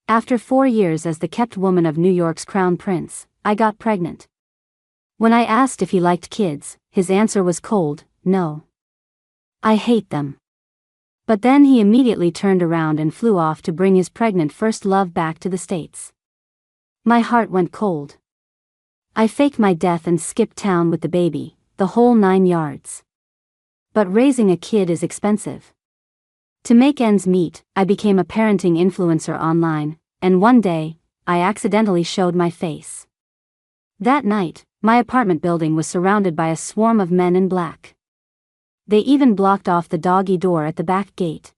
After 4 years as the kept woman of New York's crown prince, I got pregnant. When I asked if he liked kids, his answer was cold, no. I hate them. But then he immediately turned around and flew off to bring his pregnant first love back to the States. My heart went cold. I faked my death and skipped town with the baby, the whole 9 yards. But raising a kid is expensive. To make ends meet, I became a parenting influencer online, and one day, I accidentally showed my face. That night, my apartment building was surrounded by a swarm of men in black. They even blocked off the doggy door at the back gate.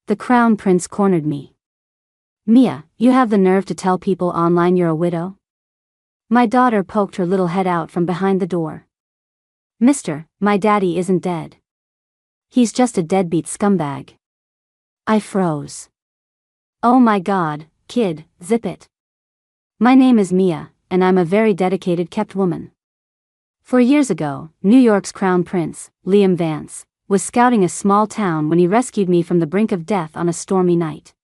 The crown prince cornered me. "Mia, you have the nerve to tell people online you're a widow?" My daughter poked her little head out from behind the door. "Mister, my daddy isn't dead. He's just a deadbeat scumbag." I froze. "Oh my God, kid, zip it. My name is Mia, and I'm a very dedicated kept woman." 4 years ago, New York's crown prince, Liam Vance, was scouting a small town when he rescued me from the brink of death on a stormy night.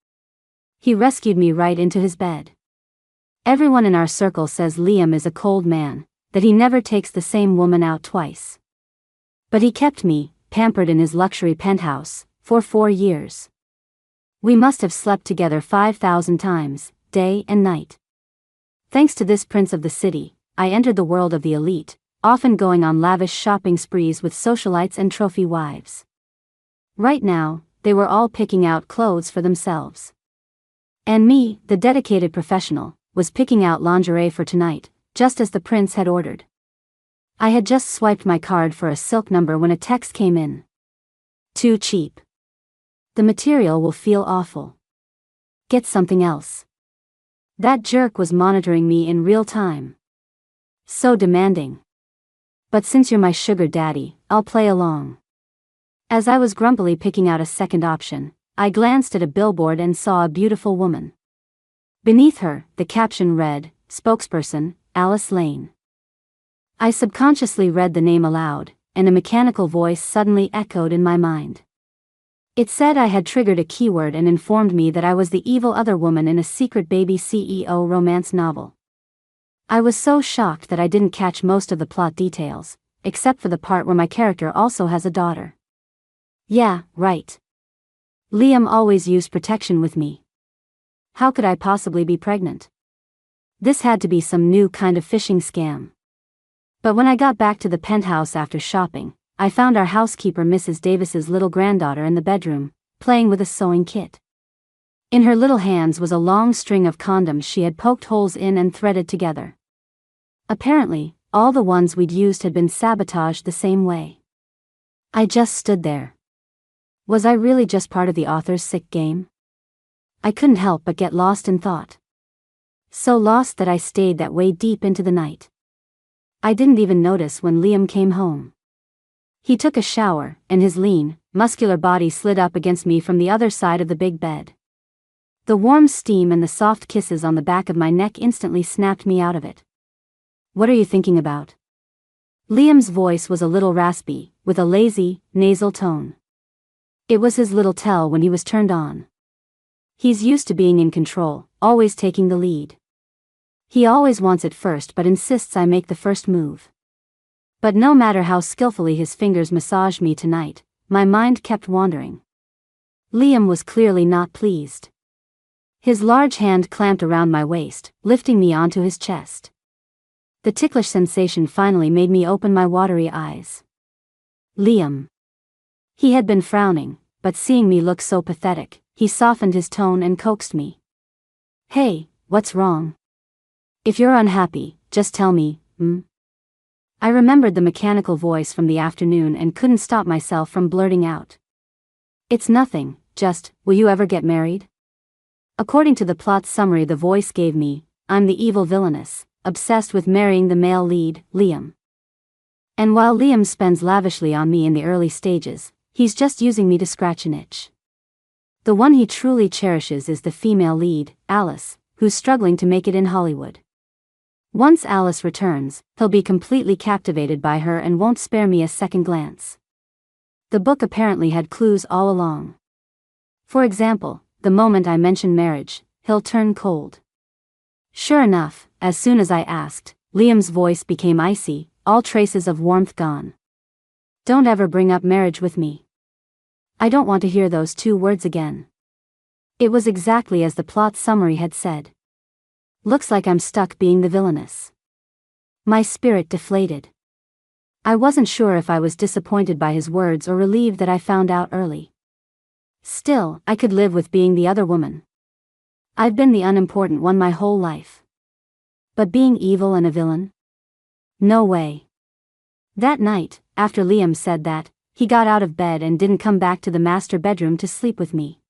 He rescued me right into his bed. Everyone in our circle says Liam is a cold man, that he never takes the same woman out twice. But he kept me, pampered in his luxury penthouse, for 4 years. We must have slept together 5,000 times, day and night. Thanks to this prince of the city, I entered the world of the elite, often going on lavish shopping sprees with socialites and trophy wives. Right now, they were all picking out clothes for themselves. And me, the dedicated professional, was picking out lingerie for tonight, just as the prince had ordered. I had just swiped my card for a silk number when a text came in. "Too cheap. The material will feel awful. Get something else." That jerk was monitoring me in real time. So demanding. "But since you're my sugar daddy, I'll play along." As I was grumpily picking out a second option, I glanced at a billboard and saw a beautiful woman. Beneath her, the caption read, "Spokesperson, Alice Lane." I subconsciously read the name aloud, and a mechanical voice suddenly echoed in my mind. It said I had triggered a keyword and informed me that I was the evil other woman in a secret baby CEO romance novel. I was so shocked that I didn't catch most of the plot details, except for the part where my character also has a daughter. Yeah, right. Liam always used protection with me. How could I possibly be pregnant? This had to be some new kind of phishing scam. But when I got back to the penthouse after shopping, I found our housekeeper Mrs. Davis's little granddaughter in the bedroom, playing with a sewing kit. In her little hands was a long string of condoms she had poked holes in and threaded together. Apparently, all the ones we'd used had been sabotaged the same way. I just stood there. Was I really just part of the author's sick game? I couldn't help but get lost in thought. So lost that I stayed that way deep into the night. I didn't even notice when Liam came home. He took a shower, and his lean, muscular body slid up against me from the other side of the big bed. The warm steam and the soft kisses on the back of my neck instantly snapped me out of it. "What are you thinking about?" Liam's voice was a little raspy, with a lazy, nasal tone. It was his little tell when he was turned on. He's used to being in control, always taking the lead. He always wants it first but insists I make the first move. But no matter how skillfully his fingers massaged me tonight, my mind kept wandering. Liam was clearly not pleased. His large hand clamped around my waist, lifting me onto his chest. The ticklish sensation finally made me open my watery eyes. "Liam." He had been frowning, but seeing me look so pathetic, he softened his tone and coaxed me. "Hey, what's wrong? If you're unhappy, just tell me, I remembered the mechanical voice from the afternoon and couldn't stop myself from blurting out. "It's nothing, just, will you ever get married?" According to the plot summary the voice gave me, I'm the evil villainess, obsessed with marrying the male lead, Liam. And while Liam spends lavishly on me in the early stages, he's just using me to scratch an itch. The one he truly cherishes is the female lead, Alice, who's struggling to make it in Hollywood. Once Alice returns, he'll be completely captivated by her and won't spare me a second glance. The book apparently had clues all along. For example, the moment I mention marriage, he'll turn cold. Sure enough, as soon as I asked, Liam's voice became icy, all traces of warmth gone. Don't ever bring up marriage with me. I don't want to hear those 2 words again. It was exactly as the plot summary had said. Looks like I'm stuck being the villainess. My spirit deflated. I wasn't sure if I was disappointed by his words or relieved that I found out early. Still, I could live with being the other woman. I've been the unimportant one my whole life. But being evil and a villain? No way. That night, after Liam said that, he got out of bed and didn't come back to the master bedroom to sleep with me.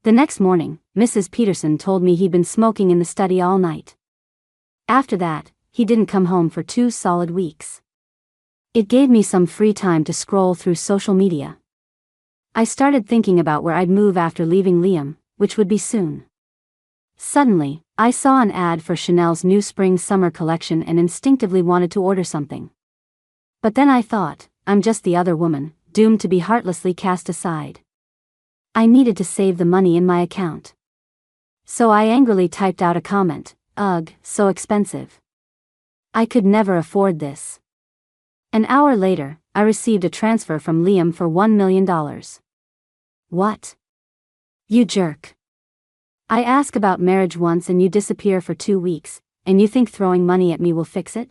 The next morning, Mrs. Peterson told me he'd been smoking in the study all night. After that, he didn't come home for 2 solid weeks. It gave me some free time to scroll through social media. I started thinking about where I'd move after leaving Liam, which would be soon. Suddenly, I saw an ad for Chanel's new spring-summer collection and instinctively wanted to order something. But then I thought, I'm just the other woman, doomed to be heartlessly cast aside. I needed to save the money in my account. So I angrily typed out a comment, "Ugh, so expensive. I could never afford this." An hour later, I received a transfer from Liam for $1 million. What? You jerk. I ask about marriage once and you disappear for 2 weeks, and you think throwing money at me will fix it?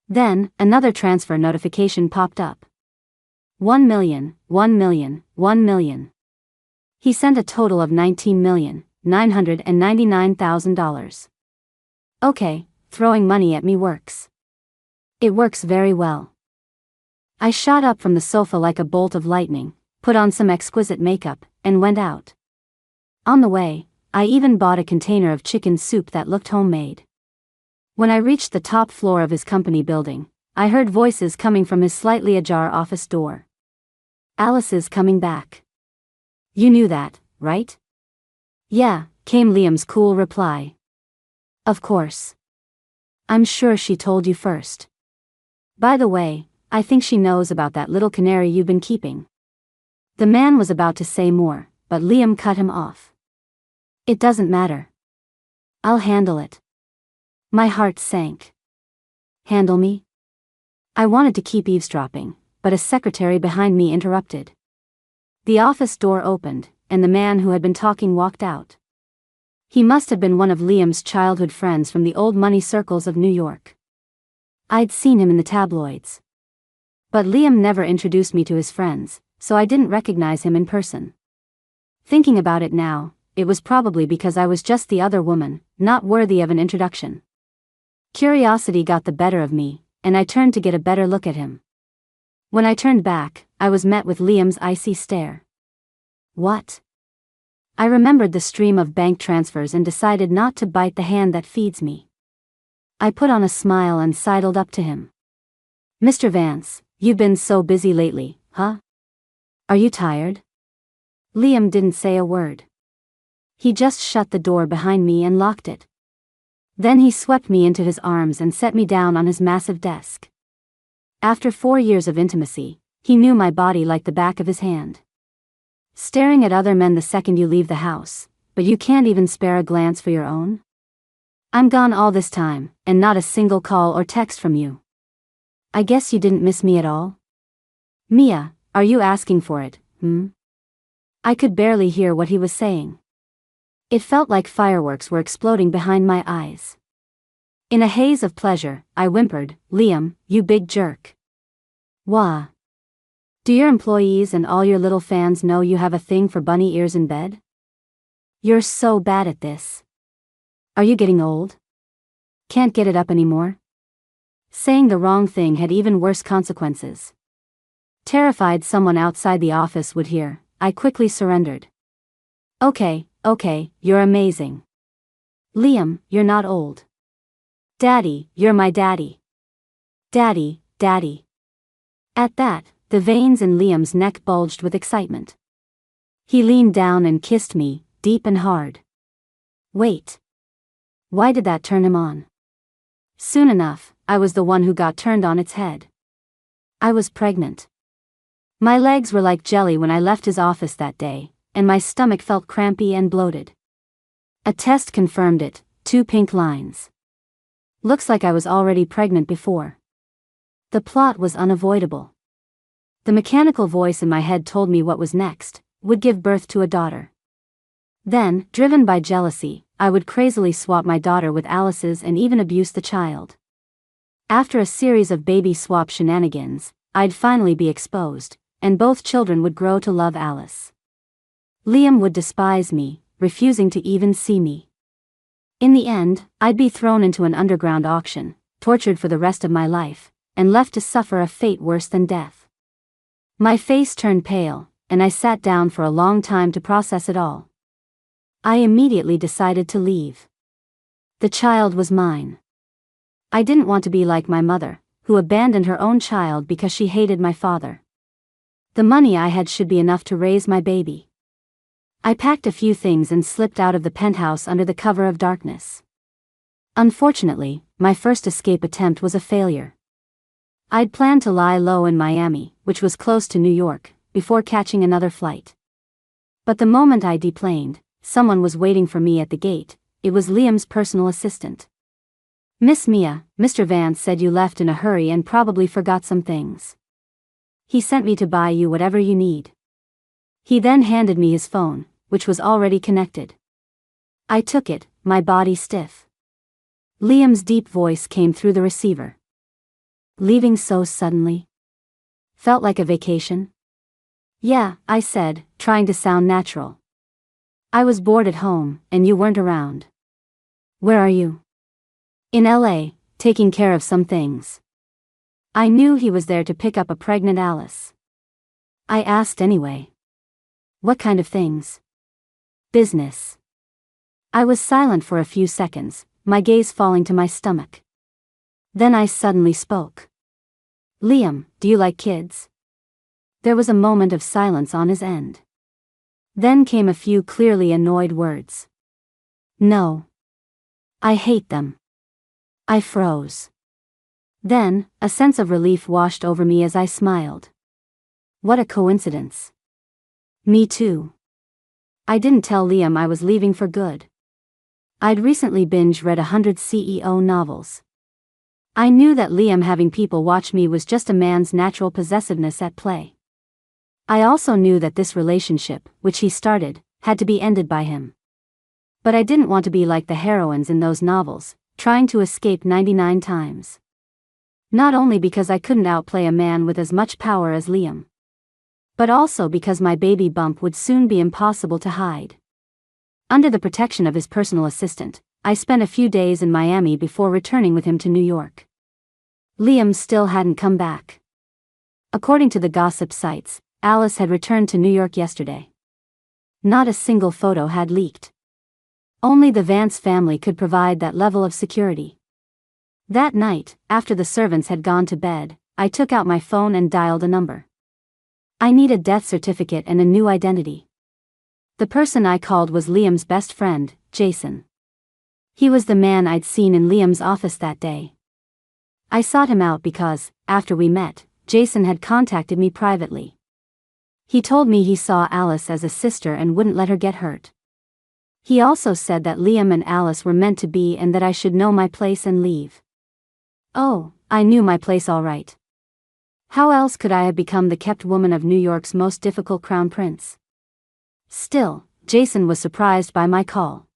Then, another transfer notification popped up. 1 million, 1 million, 1 million. He sent a total of $19,999,000. Okay, throwing money at me works. It works very well. I shot up from the sofa like a bolt of lightning, put on some exquisite makeup, and went out. On the way, I even bought a container of chicken soup that looked homemade. When I reached the top floor of his company building, I heard voices coming from his slightly ajar office door. "Alice is coming back. You knew that, right?" "Yeah," came Liam's cool reply. "Of course. I'm sure she told you first. By the way, I think she knows about that little canary you've been keeping." The man was about to say more, but Liam cut him off. "It doesn't matter. I'll handle it." My heart sank. Handle me? I wanted to keep eavesdropping, but a secretary behind me interrupted. The office door opened, and the man who had been talking walked out. He must have been one of Liam's childhood friends from the old money circles of New York. I'd seen him in the tabloids. But Liam never introduced me to his friends, so I didn't recognize him in person. Thinking about it now, it was probably because I was just the other woman, not worthy of an introduction. Curiosity got the better of me, and I turned to get a better look at him. When I turned back, I was met with Liam's icy stare. What? I remembered the stream of bank transfers and decided not to bite the hand that feeds me. I put on a smile and sidled up to him. "Mr. Vance, you've been so busy lately, huh? Are you tired?" Liam didn't say a word. He just shut the door behind me and locked it. Then he swept me into his arms and set me down on his massive desk. After 4 years of intimacy, he knew my body like the back of his hand. Staring at other men the second you leave the house, but you can't even spare a glance for your own? I'm gone all this time, and not a single call or text from you. I guess you didn't miss me at all? Mia, are you asking for it, I could barely hear what he was saying. It felt like fireworks were exploding behind my eyes. In a haze of pleasure, I whimpered, "Liam, you big jerk. Wah. Do your employees and all your little fans know you have a thing for bunny ears in bed? You're so bad at this. Are you getting old? Can't get it up anymore?" Saying the wrong thing had even worse consequences. Terrified someone outside the office would hear, I quickly surrendered. Okay, you're amazing. Liam, you're not old. Daddy, you're my daddy. Daddy. At that, the veins in Liam's neck bulged with excitement. He leaned down and kissed me, deep and hard. Wait. Why did that turn him on? Soon enough, I was the one who got turned on its head. I was pregnant. My legs were like jelly when I left his office that day, and my stomach felt crampy and bloated. A test confirmed it, 2 pink lines. Looks like I was already pregnant before. The plot was unavoidable. The mechanical voice in my head told me what was next, would give birth to a daughter. Then, driven by jealousy, I would crazily swap my daughter with Alice's and even abuse the child. After a series of baby swap shenanigans, I'd finally be exposed, and both children would grow to love Alice. Liam would despise me, refusing to even see me. In the end, I'd be thrown into an underground auction, tortured for the rest of my life, and left to suffer a fate worse than death. My face turned pale, and I sat down for a long time to process it all. I immediately decided to leave. The child was mine. I didn't want to be like my mother, who abandoned her own child because she hated my father. The money I had should be enough to raise my baby. I packed a few things and slipped out of the penthouse under the cover of darkness. Unfortunately, my first escape attempt was a failure. I'd planned to lie low in Miami, which was close to New York, before catching another flight. But the moment I deplaned, someone was waiting for me at the gate. It was Liam's personal assistant. "Miss Mia, Mr. Vance said you left in a hurry and probably forgot some things. He sent me to buy you whatever you need." He then handed me his phone, which was already connected. I took it, my body stiff. Liam's deep voice came through the receiver. "Leaving so suddenly? Felt like a vacation?" "Yeah," I said, trying to sound natural. "I was bored at home, and you weren't around." "Where are you?" "In LA, taking care of some things." I knew he was there to pick up a pregnant Alice. I asked anyway. "What kind of things?" "Business." I was silent for a few seconds, my gaze falling to my stomach. Then I suddenly spoke. "Liam, do you like kids?" There was a moment of silence on his end. Then came a few clearly annoyed words. "No. I hate them." I froze. Then, a sense of relief washed over me as I smiled. What a coincidence. Me too. I didn't tell Liam I was leaving for good. I'd recently binge-read 100 CEO novels. I knew that Liam having people watch me was just a man's natural possessiveness at play. I also knew that this relationship, which he started, had to be ended by him. But I didn't want to be like the heroines in those novels, trying to escape 99 times. Not only because I couldn't outplay a man with as much power as Liam, but also because my baby bump would soon be impossible to hide. Under the protection of his personal assistant, I spent a few days in Miami before returning with him to New York. Liam still hadn't come back. According to the gossip sites, Alice had returned to New York yesterday. Not a single photo had leaked. Only the Vance family could provide that level of security. That night, after the servants had gone to bed, I took out my phone and dialed a number. I need a death certificate and a new identity. The person I called was Liam's best friend, Jason. He was the man I'd seen in Liam's office that day. I sought him out because, after we met, Jason had contacted me privately. He told me he saw Alice as a sister and wouldn't let her get hurt. He also said that Liam and Alice were meant to be and that I should know my place and leave. Oh, I knew my place all right. How else could I have become the kept woman of New York's most difficult crown prince? Still, Jason was surprised by my call.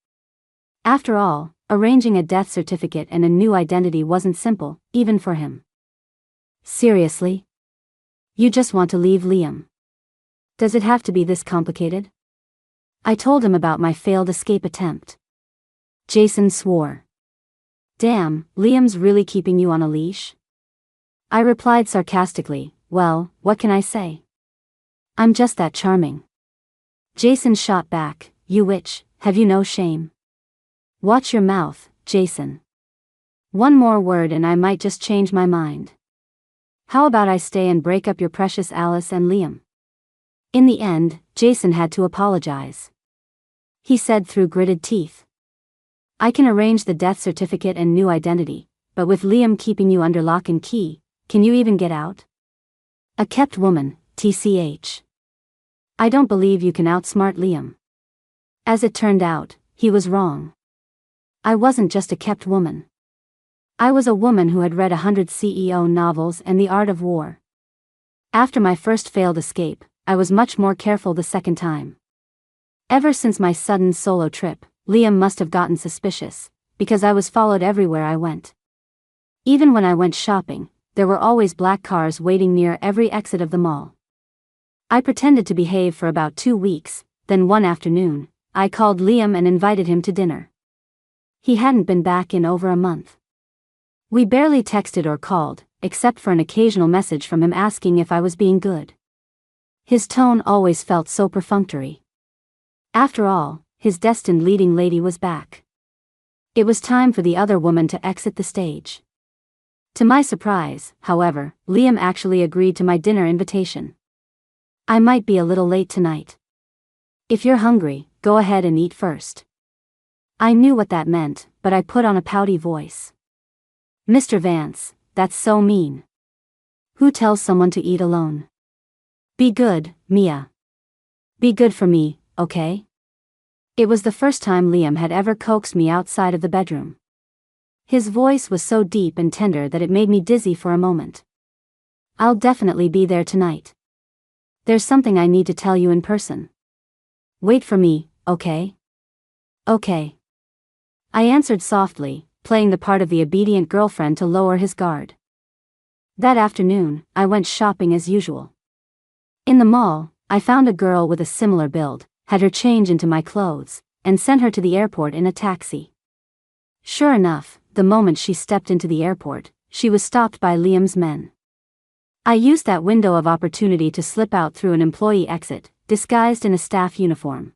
After all, arranging a death certificate and a new identity wasn't simple, even for him. "Seriously? You just want to leave Liam? Does it have to be this complicated?" I told him about my failed escape attempt. Jason swore. "Damn, Liam's really keeping you on a leash?" I replied sarcastically, "Well, what can I say? I'm just that charming." Jason shot back, "You witch, have you no shame? Watch your mouth, Jason. One more word and I might just change my mind. How about I stay and break up your precious Alice and Liam?" In the end, Jason had to apologize. He said through gritted teeth, "I can arrange the death certificate and new identity, but with Liam keeping you under lock and key, can you even get out? A kept woman, TCH. I don't believe you can outsmart Liam." As it turned out, he was wrong. I wasn't just a kept woman. I was a woman who had read 100 CEO novels and The Art of War. After my first failed escape, I was much more careful the second time. Ever since my sudden solo trip, Liam must have gotten suspicious, because I was followed everywhere I went. Even when I went shopping, there were always black cars waiting near every exit of the mall. I pretended to behave for about 2 weeks, then one afternoon, I called Liam and invited him to dinner. He hadn't been back in over a month. We barely texted or called, except for an occasional message from him asking if I was being good. His tone always felt so perfunctory. After all, his destined leading lady was back. It was time for the other woman to exit the stage. To my surprise, however, Liam actually agreed to my dinner invitation. I might be a little late tonight. If you're hungry, go ahead and eat first. I knew what that meant, but I put on a pouty voice. Mr. Vance, that's so mean. Who tells someone to eat alone? Be good, Mia. Be good for me, okay? It was the first time Liam had ever coaxed me outside of the bedroom. His voice was so deep and tender that it made me dizzy for a moment. I'll definitely be there tonight. There's something I need to tell you in person. Wait for me, okay? Okay. I answered softly, playing the part of the obedient girlfriend to lower his guard. That afternoon, I went shopping as usual. In the mall, I found a girl with a similar build, had her change into my clothes, and sent her to the airport in a taxi. Sure enough, the moment she stepped into the airport, she was stopped by Liam's men. I used that window of opportunity to slip out through an employee exit, disguised in a staff uniform.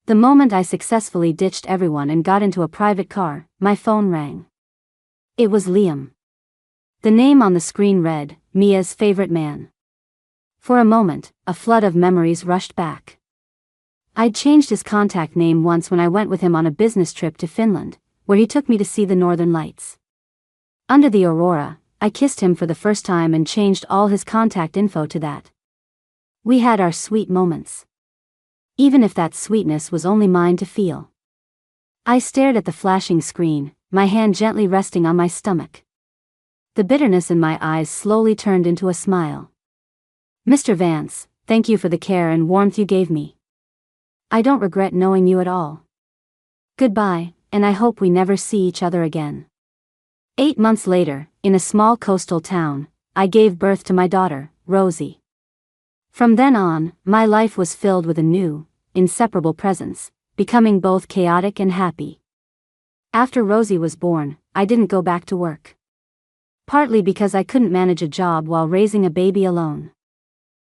The moment I successfully ditched everyone and got into a private car, my phone rang. It was Liam. The name on the screen read, Mia's favorite man. For a moment, a flood of memories rushed back. I'd changed his contact name once when I went with him on a business trip to Finland, where he took me to see the northern lights. Under the aurora, I kissed him for the first time and changed all his contact info to that. We had our sweet moments. Even if that sweetness was only mine to feel. I stared at the flashing screen, my hand gently resting on my stomach. The bitterness in my eyes slowly turned into a smile. Mr. Vance, thank you for the care and warmth you gave me. I don't regret knowing you at all. Goodbye, and I hope we never see each other again. 8 months later, in a small coastal town, I gave birth to my daughter, Rosie. From then on, my life was filled with a new, inseparable presence, becoming both chaotic and happy. After Rosie was born, I didn't go back to work. Partly because I couldn't manage a job while raising a baby alone.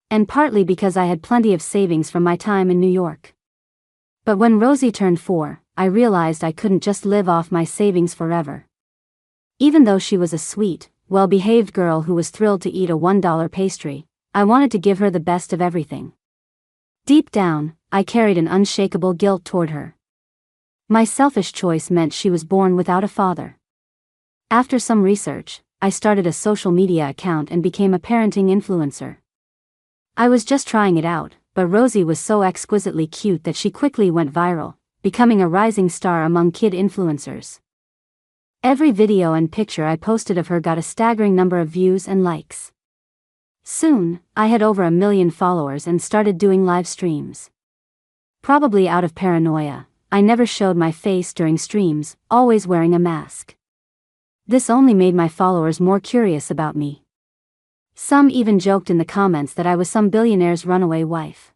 And partly because I had plenty of savings from my time in New York. But when Rosie turned 4, I realized I couldn't just live off my savings forever. Even though she was a sweet, well-behaved girl who was thrilled to eat a $1 pastry, I wanted to give her the best of everything. Deep down, I carried an unshakable guilt toward her. My selfish choice meant she was born without a father. After some research, I started a social media account and became a parenting influencer. I was just trying it out, but Rosie was so exquisitely cute that she quickly went viral, becoming a rising star among kid influencers. Every video and picture I posted of her got a staggering number of views and likes. Soon, I had over 1 million followers and started doing live streams. Probably out of paranoia, I never showed my face during streams, always wearing a mask. This only made my followers more curious about me. Some even joked in the comments that I was some billionaire's runaway wife.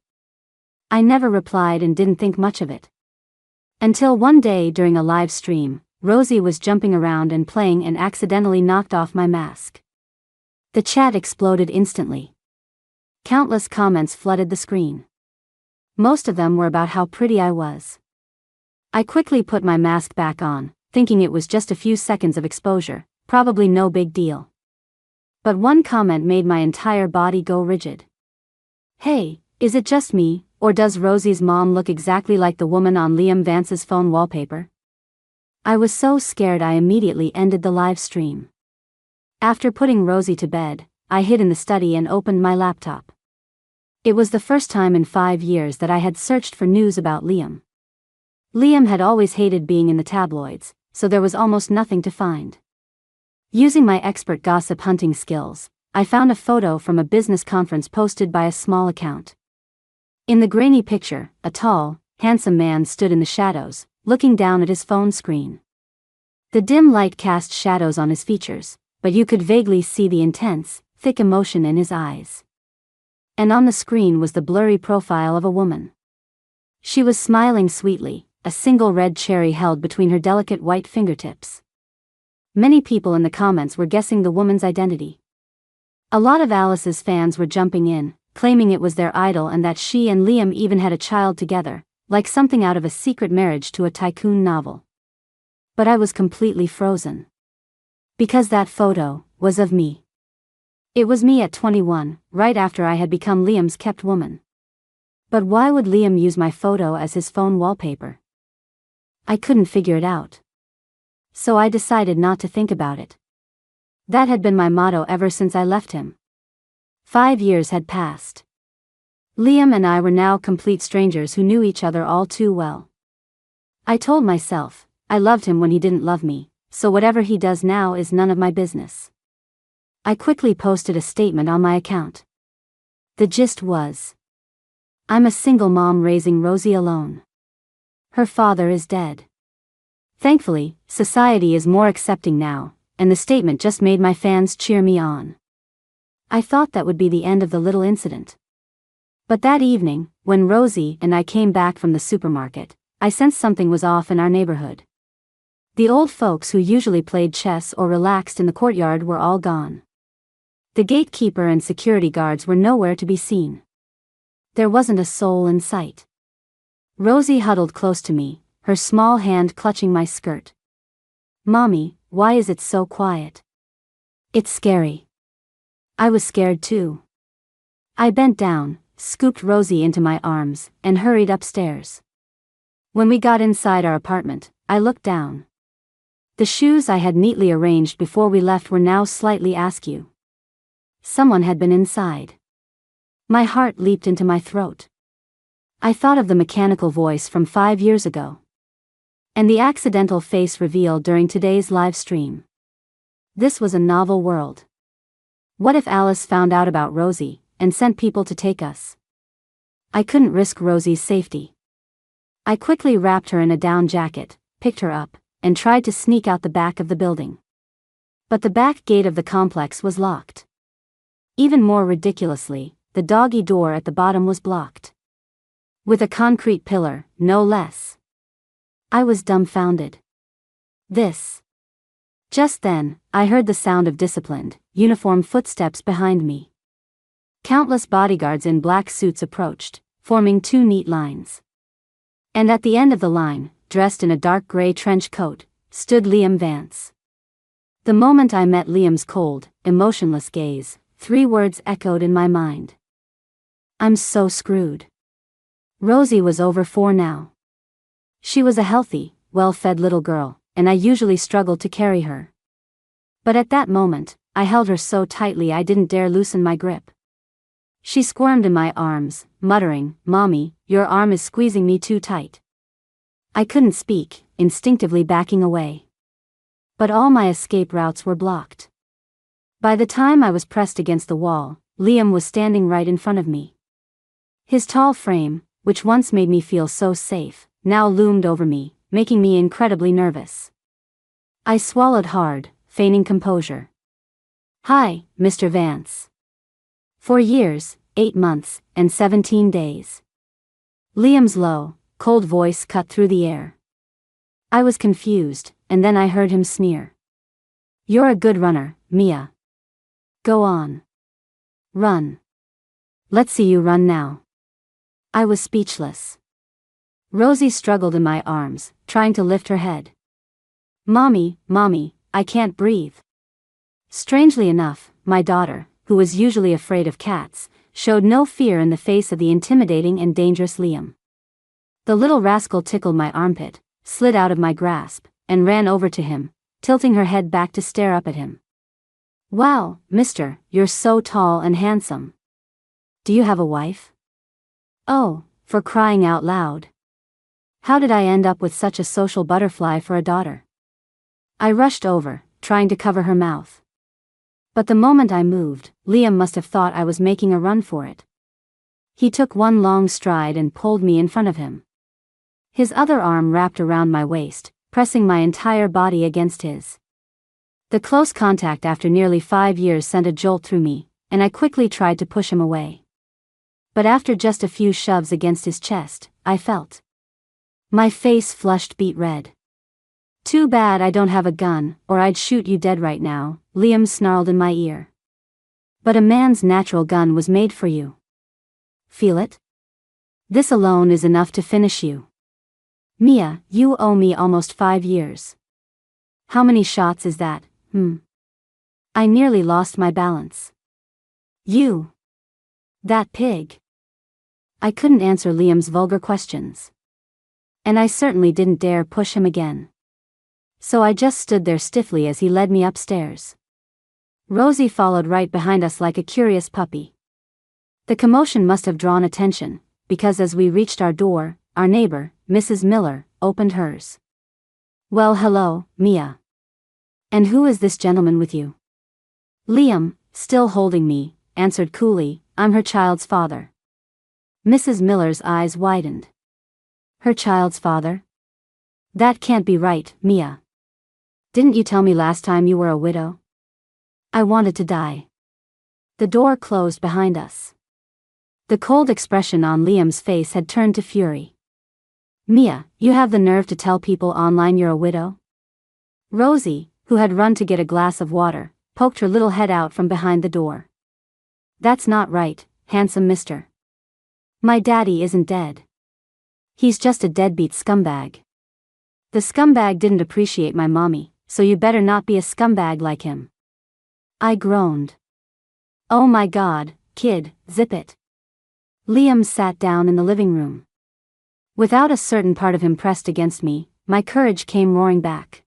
I never replied and didn't think much of it. Until one day during a live stream, Rosie was jumping around and playing and accidentally knocked off my mask. The chat exploded instantly. Countless comments flooded the screen. Most of them were about how pretty I was. I quickly put my mask back on, thinking it was just a few seconds of exposure, probably no big deal. But one comment made my entire body go rigid. Hey, is it just me, or does Rosie's mom look exactly like the woman on Liam Vance's phone wallpaper? I was so scared I immediately ended the live stream. After putting Rosie to bed, I hid in the study and opened my laptop. It was the first time in 5 years that I had searched for news about Liam. Liam had always hated being in the tabloids, so there was almost nothing to find. Using my expert gossip hunting skills, I found a photo from a business conference posted by a small account. In the grainy picture, a tall, handsome man stood in the shadows, looking down at his phone screen. The dim light cast shadows on his features, but you could vaguely see the intense, thick emotion in his eyes. And on the screen was the blurry profile of a woman. She was smiling sweetly, a single red cherry held between her delicate white fingertips. Many people in the comments were guessing the woman's identity. A lot of Alice's fans were jumping in, claiming it was their idol and that she and Liam even had a child together, like something out of a secret marriage to a tycoon novel. But I was completely frozen. Because that photo was of me. It was me at 21, right after I had become Liam's kept woman. But why would Liam use my photo as his phone wallpaper? I couldn't figure it out. So I decided not to think about it. That had been my motto ever since I left him. 5 years had passed. Liam and I were now complete strangers who knew each other all too well. I told myself, I loved him when he didn't love me, so whatever he does now is none of my business. I quickly posted a statement on my account. The gist was, I'm a single mom raising Rosie alone. Her father is dead. Thankfully, society is more accepting now, and the statement just made my fans cheer me on. I thought that would be the end of the little incident. But that evening, when Rosie and I came back from the supermarket, I sensed something was off in our neighborhood. The old folks who usually played chess or relaxed in the courtyard were all gone. The gatekeeper and security guards were nowhere to be seen. There wasn't a soul in sight. Rosie huddled close to me, her small hand clutching my skirt. Mommy, why is it so quiet? It's scary. I was scared too. I bent down, scooped Rosie into my arms, and hurried upstairs. When we got inside our apartment, I looked down. The shoes I had neatly arranged before we left were now slightly askew. Someone had been inside. My heart leaped into my throat. I thought of the mechanical voice from 5 years ago. And the accidental face revealed during today's live stream. This was a novel world. What if Alice found out about Rosie, and sent people to take us? I couldn't risk Rosie's safety. I quickly wrapped her in a down jacket, picked her up, and tried to sneak out the back of the building. But the back gate of the complex was locked. Even more ridiculously, the doggy door at the bottom was blocked. With a concrete pillar, no less. I was dumbfounded. Just then, I heard the sound of disciplined, uniformed footsteps behind me. Countless bodyguards in black suits approached, forming 2 neat lines. And at the end of the line, dressed in a dark gray trench coat, stood Liam Vance. The moment I met Liam's cold, emotionless gaze, 3 words echoed in my mind. I'm so screwed. Rosie was over 4 now. She was a healthy, well-fed little girl, and I usually struggled to carry her. But at that moment, I held her so tightly I didn't dare loosen my grip. She squirmed in my arms, muttering, "Mommy, your arm is squeezing me too tight." I couldn't speak, instinctively backing away. But all my escape routes were blocked. By the time I was pressed against the wall, Liam was standing right in front of me. His tall frame, which once made me feel so safe, now loomed over me, making me incredibly nervous. I swallowed hard, feigning composure. "Hi, Mr. Vance." 4 years, 8 months, and 17 days. Liam's low, cold voice cut through the air. I was confused, and then I heard him sneer. "You're a good runner, Mia. Go on. Run. Let's see you run now." I was speechless. Rosie struggled in my arms, trying to lift her head. Mommy, I can't breathe." Strangely enough, my daughter, who was usually afraid of cats, showed no fear in the face of the intimidating and dangerous Liam. The little rascal tickled my armpit, slid out of my grasp, and ran over to him, tilting her head back to stare up at him. "Wow, mister, you're so tall and handsome. Do you have a wife?" "Oh, for crying out loud." How did I end up with such a social butterfly for a daughter? I rushed over, trying to cover her mouth. But the moment I moved, Liam must have thought I was making a run for it. He took one long stride and pulled me in front of him. His other arm wrapped around my waist, pressing my entire body against his. The close contact after nearly 5 years sent a jolt through me, and I quickly tried to push him away. But after just a few shoves against his chest, I felt my face flushed beet red. "Too bad I don't have a gun, or I'd shoot you dead right now," Liam snarled in my ear. "But a man's natural gun was made for you. Feel it? This alone is enough to finish you. Mia, you owe me almost 5 years. How many shots is that, I nearly lost my balance. You. That pig." I couldn't answer Liam's vulgar questions. And I certainly didn't dare push him again. So I just stood there stiffly as he led me upstairs. Rosie followed right behind us like a curious puppy. The commotion must have drawn attention, because as we reached our door, our neighbor, Mrs. Miller, opened hers. "Well, hello, Mia. And who is this gentleman with you?" Liam, still holding me, answered coolly, "I'm her child's father." Mrs. Miller's eyes widened. "Her child's father? That can't be right, Mia. Didn't you tell me last time you were a widow?" I wanted to die. The door closed behind us. The cold expression on Liam's face had turned to fury. "Mia, you have the nerve to tell people online you're a widow?" Rosie, who had run to get a glass of water, poked her little head out from behind the door. "That's not right, handsome mister. My daddy isn't dead. He's just a deadbeat scumbag. The scumbag didn't appreciate my mommy, so you better not be a scumbag like him." I groaned. "Oh my God, kid, zip it." Liam sat down in the living room. Without a certain part of him pressed against me, my courage came roaring back.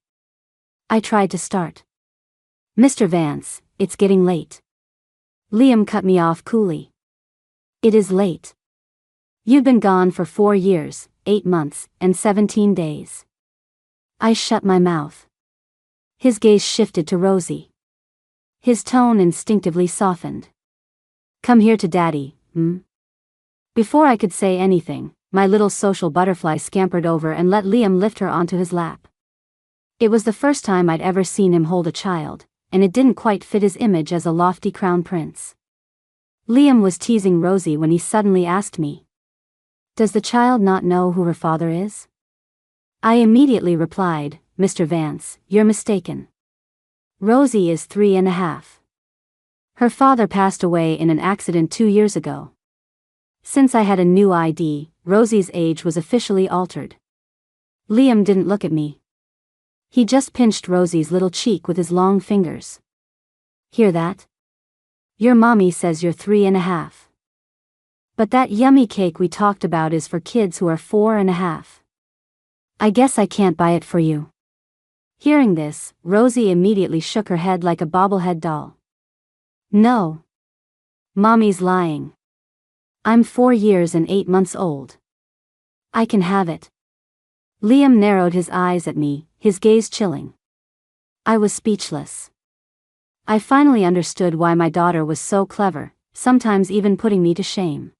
I tried to start. "Mr. Vance, it's getting late." Liam cut me off coolly. "It is late. You've been gone for 4 years, 8 months, and 17 days. I shut my mouth. His gaze shifted to Rosie. His tone instinctively softened. "Come here to Daddy, Before I could say anything, my little social butterfly scampered over and let Liam lift her onto his lap. It was the first time I'd ever seen him hold a child, and it didn't quite fit his image as a lofty crown prince. Liam was teasing Rosie when he suddenly asked me, "Does the child not know who her father is?" I immediately replied, "Mr. Vance, you're mistaken. Rosie is 3.5. Her father passed away in an accident 2 years ago. Since I had a new ID, Rosie's age was officially altered." Liam didn't look at me. He just pinched Rosie's little cheek with his long fingers. "Hear that? Your mommy says you're 3.5. But that yummy cake we talked about is for kids who are 4.5. I guess I can't buy it for you." Hearing this, Rosie immediately shook her head like a bobblehead doll. "No. Mommy's lying. I'm 4 years and 8 months old. I can have it." Liam narrowed his eyes at me, his gaze chilling. I was speechless. I finally understood why my daughter was so clever, sometimes even putting me to shame.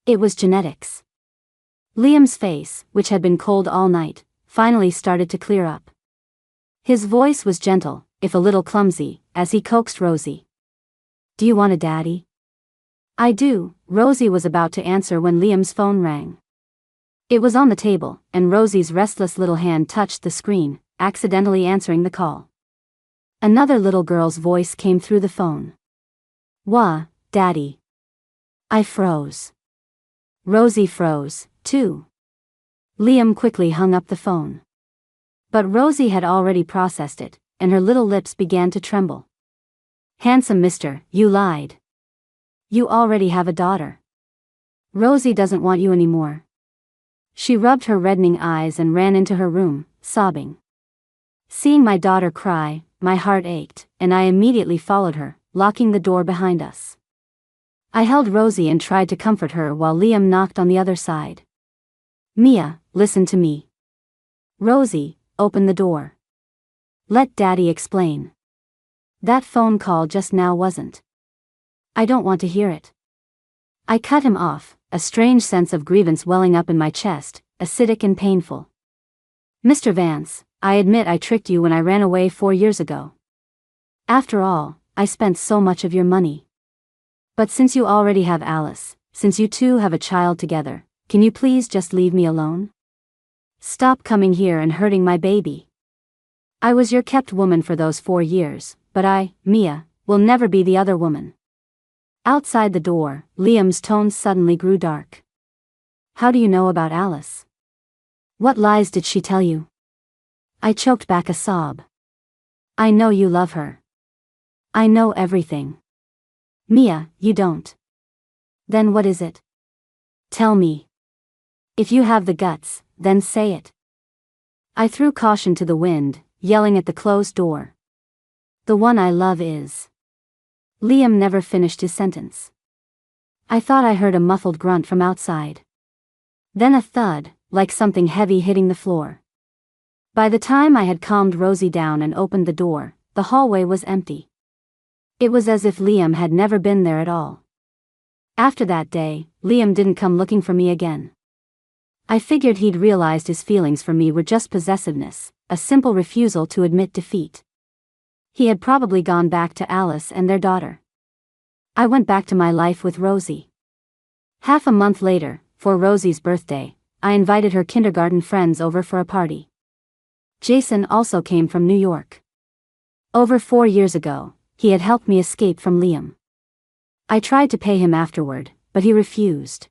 It was genetics. Liam's face, which had been cold all night, finally started to clear up. His voice was gentle, if a little clumsy, as he coaxed Rosie. "Do you want a daddy?" "I do," Rosie was about to answer when Liam's phone rang. It was on the table, and Rosie's restless little hand touched the screen, accidentally answering the call. Another little girl's voice came through the phone. "Wah, Daddy." I froze. Rosie froze, too. Liam quickly hung up the phone. But Rosie had already processed it, and her little lips began to tremble. "Handsome mister, you lied. You already have a daughter. Rosie doesn't want you anymore." She rubbed her reddening eyes and ran into her room, sobbing. Seeing my daughter cry, my heart ached, and I immediately followed her, locking the door behind us. I held Rosie and tried to comfort her while Liam knocked on the other side. Mia, listen to me. Rosie, open the door. Let Daddy explain. That phone call just now wasn't. I don't want to hear it. I cut him off, a strange sense of grievance welling up in my chest, acidic and painful. Mr. Vance, I admit I tricked you when I ran away 4 years ago. After all, I spent so much of your money. But since you already have Alice, since you two have a child together, can you please just leave me alone? Stop coming here and hurting my baby. I was your kept woman for those 4 years, but I, Mia, will never be the other woman. Outside the door, Liam's tones suddenly grew dark. How do you know about Alice? What lies did she tell you? I choked back a sob. I know you love her. I know everything. Mia, you don't. Then what is it? Tell me. If you have the guts, then say it. I threw caution to the wind, yelling at the closed door. The one I love is. Liam never finished his sentence. I thought I heard a muffled grunt from outside. Then a thud, like something heavy hitting the floor. By the time I had calmed Rosie down and opened the door, the hallway was empty. It was as if Liam had never been there at all. After that day, Liam didn't come looking for me again. I figured he'd realized his feelings for me were just possessiveness, a simple refusal to admit defeat. He had probably gone back to Alice and their daughter. I went back to my life with Rosie. Half a month later, for Rosie's birthday, I invited her kindergarten friends over for a party. Jason also came from New York. Over 4 years ago, he had helped me escape from Liam. I tried to pay him afterward, but he refused.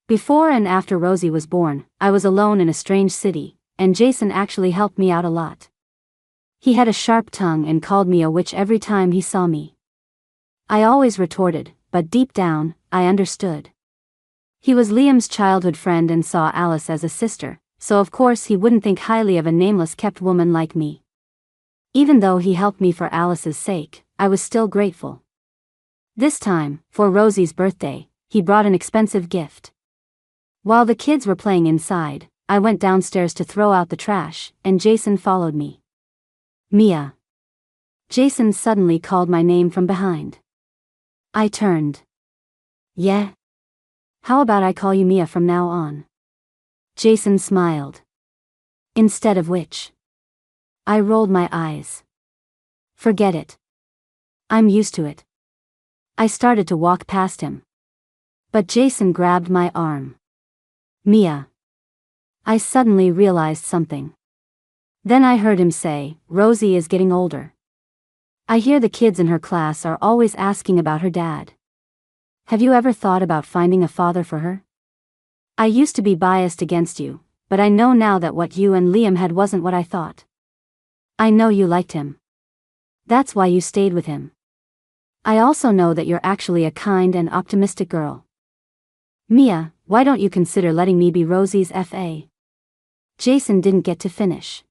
Before and after Rosie was born, I was alone in a strange city, and Jason actually helped me out a lot. He had a sharp tongue and called me a witch every time he saw me. I always retorted, but deep down, I understood. He was Liam's childhood friend and saw Alice as a sister, so of course he wouldn't think highly of a nameless kept woman like me. Even though he helped me for Alice's sake, I was still grateful. This time, for Rosie's birthday, he brought an expensive gift. While the kids were playing inside, I went downstairs to throw out the trash, and Jason followed me. Mia. Jason suddenly called my name from behind. I turned. Yeah? How about I call you Mia from now on? Jason smiled. Instead of which? I rolled my eyes. Forget it. I'm used to it. I started to walk past him. But Jason grabbed my arm. Mia. I suddenly realized something. Then I heard him say, Rosie is getting older. I hear the kids in her class are always asking about her dad. Have you ever thought about finding a father for her? I used to be biased against you, but I know now that what you and Liam had wasn't what I thought. I know you liked him. That's why you stayed with him. I also know that you're actually a kind and optimistic girl. Mia, why don't you consider letting me be Rosie's FA? Jason didn't get to finish.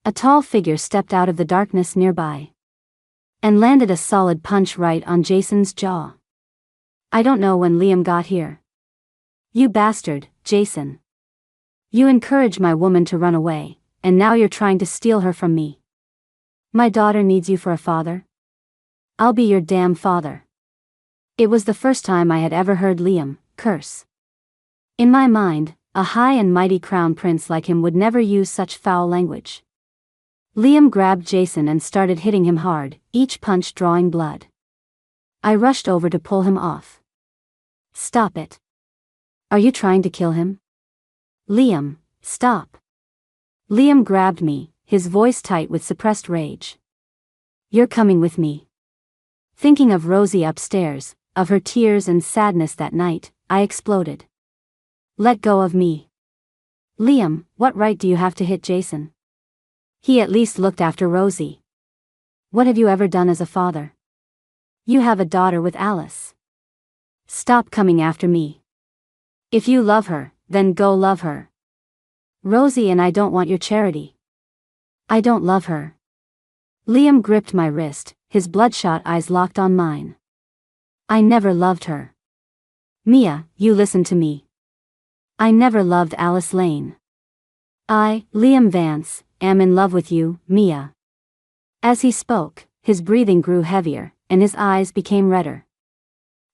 A tall figure stepped out of the darkness nearby and landed a solid punch right on Jason's jaw. I don't know when Liam got here. You bastard, Jason. You encouraged my woman to run away, and now you're trying to steal her from me. My daughter needs you for a father? I'll be your damn father. It was the first time I had ever heard Liam curse. In my mind, a high and mighty crown prince like him would never use such foul language. Liam grabbed Jason and started hitting him hard, each punch drawing blood. I rushed over to pull him off. Stop it. Are you trying to kill him? Liam, stop. Liam grabbed me, his voice tight with suppressed rage. You're coming with me. Thinking of Rosie upstairs, of her tears and sadness that night, I exploded. Let go of me. Liam, what right do you have to hit Jason? He at least looked after Rosie. What have you ever done as a father? You have a daughter with Alice. Stop coming after me. If you love her, then go love her. Rosie and I don't want your charity. I don't love her. Liam gripped my wrist, his bloodshot eyes locked on mine. I never loved her. Mia, you listen to me. I never loved Alice Lane. I, Liam Vance, am in love with you, Mia. As he spoke, his breathing grew heavier, and his eyes became redder.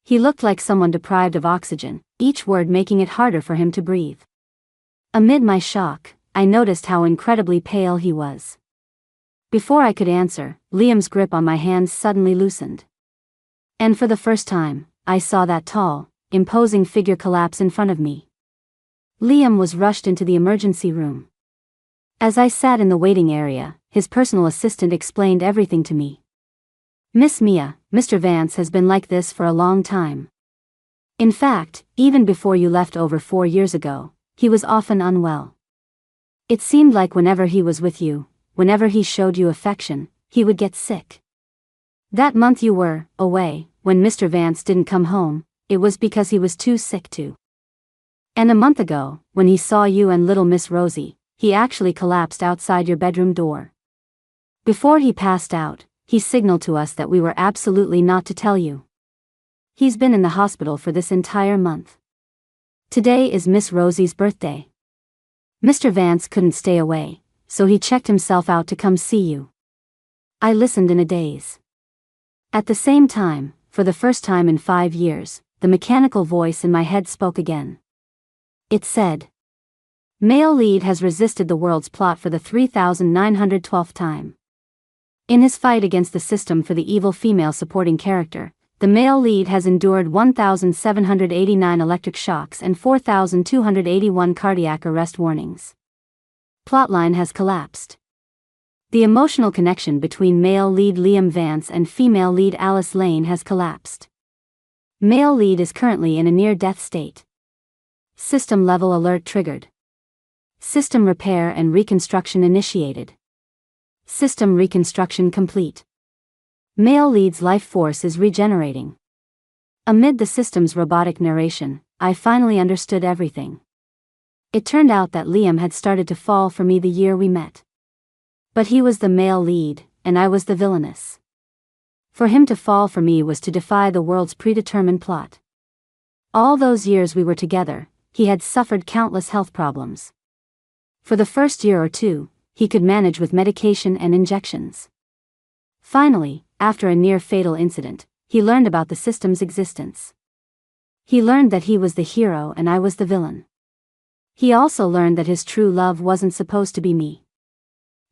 He looked like someone deprived of oxygen, each word making it harder for him to breathe. Amid my shock, I noticed how incredibly pale he was. Before I could answer, Liam's grip on my hands suddenly loosened. And for the first time, I saw that tall, imposing figure collapse in front of me. Liam was rushed into the emergency room. As I sat in the waiting area, his personal assistant explained everything to me. Miss Mia, Mr. Vance has been like this for a long time. In fact, even before you left over 4 years ago, he was often unwell. It seemed like whenever he was with you, whenever he showed you affection, he would get sick. That month you were away, when Mr. Vance didn't come home, it was because he was too sick to. And a month ago, when he saw you and little Miss Rosie, he actually collapsed outside your bedroom door. Before he passed out, he signaled to us that we were absolutely not to tell you. He's been in the hospital for this entire month. Today is Miss Rosie's birthday. Mr. Vance couldn't stay away, so he checked himself out to come see you. I listened in a daze. At the same time, for the first time in 5 years, the mechanical voice in my head spoke again. It said, "Male lead has resisted the world's plot for the 3,912th time. In his fight against the system for the evil female supporting character, the male lead has endured 1,789 electric shocks and 4,281 cardiac arrest warnings. Plotline has collapsed. The emotional connection between male lead Liam Vance and female lead Alice Lane has collapsed. Male lead is currently in a near-death state. System level alert triggered. System repair and reconstruction initiated. System reconstruction complete. Male lead's life force is regenerating." Amid the system's robotic narration, I finally understood everything. It turned out that Liam had started to fall for me the year we met. But he was the male lead, and I was the villainess. For him to fall for me was to defy the world's predetermined plot. All those years we were together, he had suffered countless health problems. For the first year or two, he could manage with medication and injections. Finally, after a near-fatal incident, he learned about the system's existence. He learned that he was the hero and I was the villain. He also learned that his true love wasn't supposed to be me.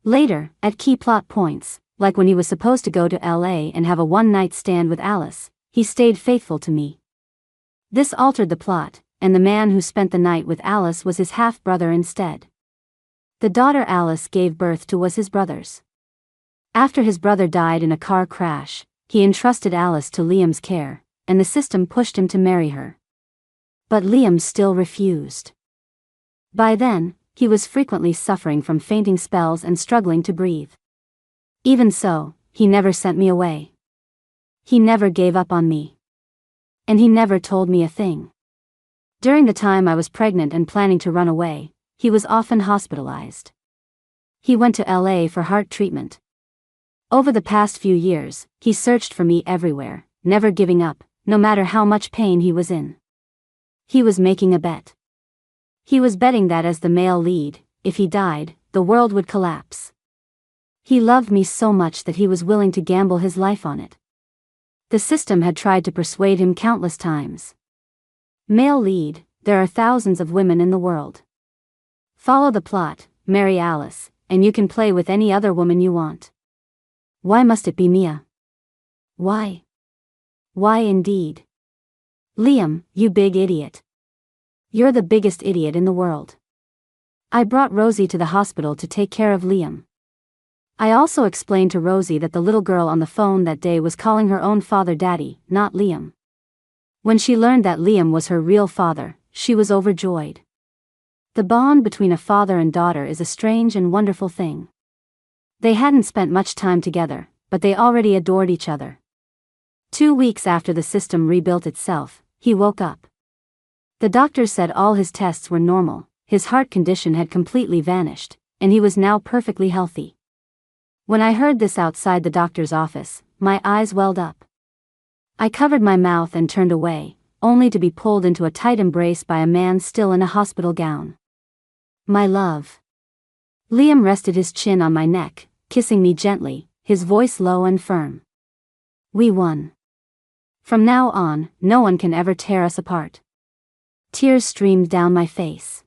Later, at key plot points, like when he was supposed to go to LA and have a one-night stand with Alice, he stayed faithful to me. This altered the plot, and the man who spent the night with Alice was his half-brother instead. The daughter Alice gave birth to was his brother's. After his brother died in a car crash, he entrusted Alice to Liam's care, and the system pushed him to marry her. But Liam still refused. By then, he was frequently suffering from fainting spells and struggling to breathe. Even so, he never sent me away. He never gave up on me. And he never told me a thing. During the time I was pregnant and planning to run away, he was often hospitalized. He went to LA for heart treatment. Over the past few years, he searched for me everywhere, never giving up, no matter how much pain he was in. He was making a bet. He was betting that as the male lead, if he died, the world would collapse. He loved me so much that he was willing to gamble his life on it. The system had tried to persuade him countless times. Male lead, there are thousands of women in the world. Follow the plot, marry Alice, and you can play with any other woman you want. Why must it be Mia? Why? Why indeed? Liam, you big idiot. You're the biggest idiot in the world. I brought Rosie to the hospital to take care of Liam. I also explained to Rosie that the little girl on the phone that day was calling her own father Daddy, not Liam. When she learned that Liam was her real father, she was overjoyed. The bond between a father and daughter is a strange and wonderful thing. They hadn't spent much time together, but they already adored each other. 2 weeks after the system rebuilt itself, he woke up. The doctors said all his tests were normal, his heart condition had completely vanished, and he was now perfectly healthy. When I heard this outside the doctor's office, my eyes welled up. I covered my mouth and turned away, only to be pulled into a tight embrace by a man still in a hospital gown. My love. Liam rested his chin on my neck, kissing me gently, his voice low and firm. We won. From now on, no one can ever tear us apart. Tears streamed down my face.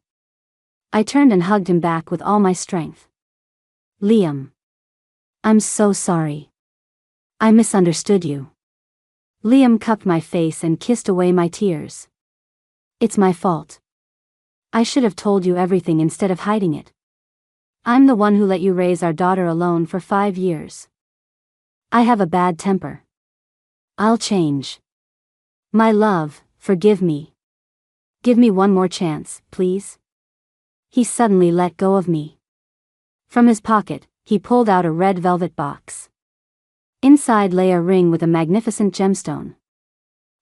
I turned and hugged him back with all my strength. Liam. I'm so sorry. I misunderstood you. Liam cupped my face and kissed away my tears. It's my fault. I should have told you everything instead of hiding it. I'm the one who let you raise our daughter alone for 5 years. I have a bad temper. I'll change. My love, forgive me. Give me one more chance, please. He suddenly let go of me. From his pocket, he pulled out a red velvet box. Inside lay a ring with a magnificent gemstone.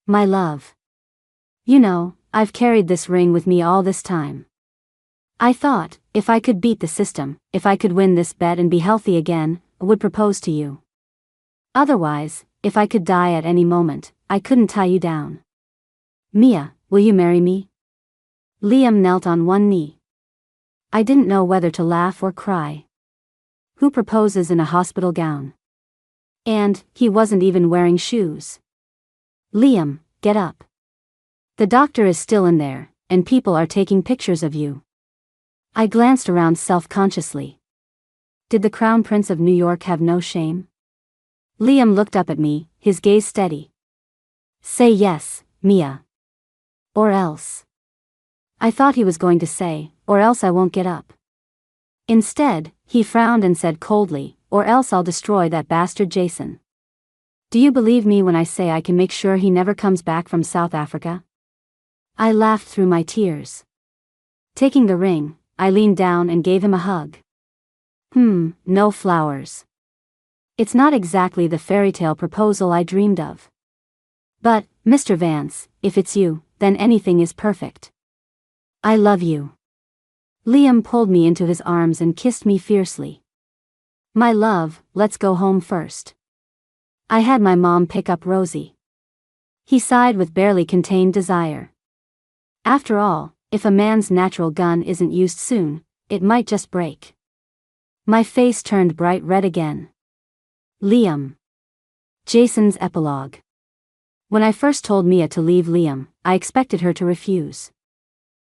My love. You know, I've carried this ring with me all this time. I thought, if I could beat the system, if I could win this bet and be healthy again, I would propose to you. Otherwise, if I could die at any moment, I couldn't tie you down. Mia, will you marry me? Liam knelt on one knee. I didn't know whether to laugh or cry. Who proposes in a hospital gown? And, he wasn't even wearing shoes. Liam, get up. The doctor is still in there, and people are taking pictures of you. I glanced around self-consciously. Did the Crown Prince of New York have no shame? Liam looked up at me, his gaze steady. Say yes, Mia. Or else. I thought he was going to say, or else I won't get up. Instead, he frowned and said coldly, or else I'll destroy that bastard Jason. Do you believe me when I say I can make sure he never comes back from South Africa? I laughed through my tears. Taking the ring, I leaned down and gave him a hug. No flowers. It's not exactly the fairy tale proposal I dreamed of. But, Mr. Vance, if it's you, then anything is perfect. I love you. Liam pulled me into his arms and kissed me fiercely. My love, let's go home first. I had my mom pick up Rosie. He sighed with barely contained desire. After all, if a man's natural gun isn't used soon, it might just break. My face turned bright red again. Liam. Jason's epilogue. When I first told Mia to leave Liam, I expected her to refuse.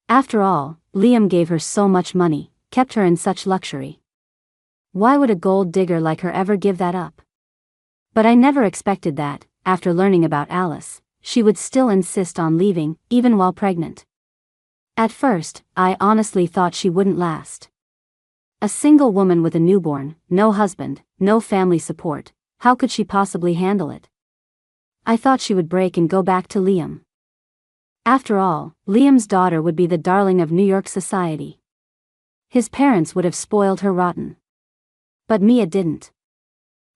After all, Liam gave her so much money, kept her in such luxury. Why would a gold digger like her ever give that up? But I never expected that, after learning about Alice, she would still insist on leaving, even while pregnant. At first, I honestly thought she wouldn't last. A single woman with a newborn, no husband, no family support, how could she possibly handle it? I thought she would break and go back to Liam. After all, Liam's daughter would be the darling of New York society. His parents would have spoiled her rotten. But Mia didn't.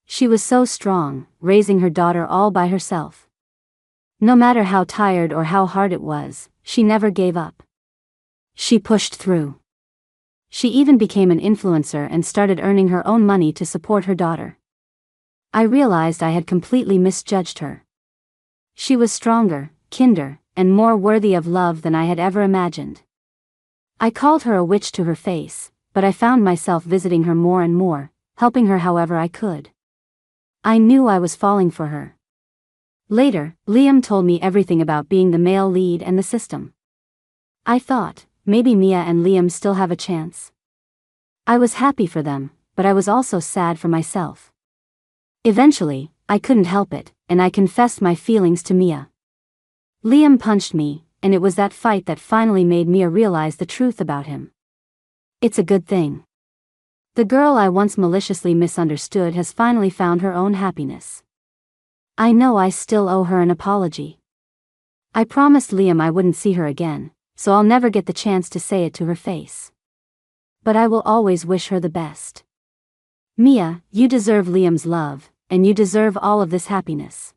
She was so strong, raising her daughter all by herself. No matter how tired or how hard it was, she never gave up. She pushed through. She even became an influencer and started earning her own money to support her daughter. I realized I had completely misjudged her. She was stronger, kinder, and more worthy of love than I had ever imagined. I called her a witch to her face, but I found myself visiting her more and more, helping her however I could. I knew I was falling for her. Later, Liam told me everything about being the male lead and the system. I thought, maybe Mia and Liam still have a chance. I was happy for them, but I was also sad for myself. Eventually, I couldn't help it, and I confessed my feelings to Mia. Liam punched me, and it was that fight that finally made Mia realize the truth about him. It's a good thing. The girl I once maliciously misunderstood has finally found her own happiness. I know I still owe her an apology. I promised Liam I wouldn't see her again, so I'll never get the chance to say it to her face. But I will always wish her the best. Mia, you deserve Liam's love, and you deserve all of this happiness.